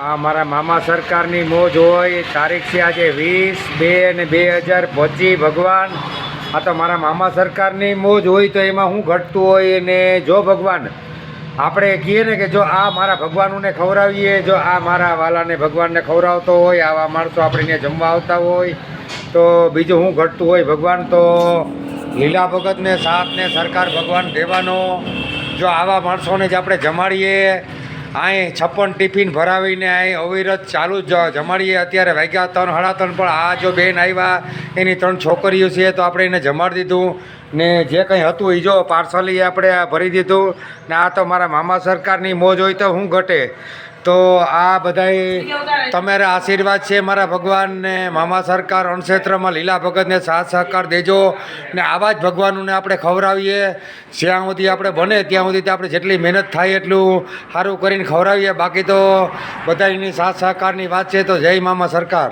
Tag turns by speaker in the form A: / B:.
A: આ મારા મામા સરકારની મોજ હોય. તારીખ છે આજે 20/2/2025. ભગવાન, આ તો મારા મામા સરકારની મોજ હોય તો એમાં શું ઘટતું હોય. ને જો ભગવાન આપણે કહીએ ને કે જો આ મારા ભગવાનોને ખવડાવીએ, જો આ મારા વાલાને ભગવાનને ખવડાવતો હોય, આવા માણસો આપણે ત્યાં જમવા આવતા હોય તો બીજું શું ઘટતું હોય. ભગવાન તો લીલા ભગતને સાથને સરકાર ભગવાન દેવાનો. જો આવા માણસોને જ આપણે જમાડીએ, અહીં 56 ટિફિન ભરાવીને અહીં અવિરત ચાલુ જ જમાડીએ. અત્યારે વાગ્યા 3 સાડા 3, પણ આ જો બેન આવ્યા, એની 3 છોકરીઓ છે તો આપણે એને જમાડી દીધું ને જે કંઈ હતું એ જો પાર્સલી આપણે ભરી દીધું. ને આ તો મારા મામા સરકારની મોજ હોય તો શું ઘટે. તો આ બધાય તમારા આશીર્વાદ છે મારા ભગવાન ને મામા સરકાર અણક્ષેત્રમાં લીલા ભગતને સાથ સહકાર દેજો. ને આવા જ ભગવાનોને આપણે ખવડાવીએ. જ્યાં સુધી આપણે બને ત્યાં સુધી આપણે જેટલી મહેનત થાય એટલું સારું કરીને ખવડાવીએ. બાકી તો બધાની સાથ સહકારની વાત છે. તો જય મામા સરકાર.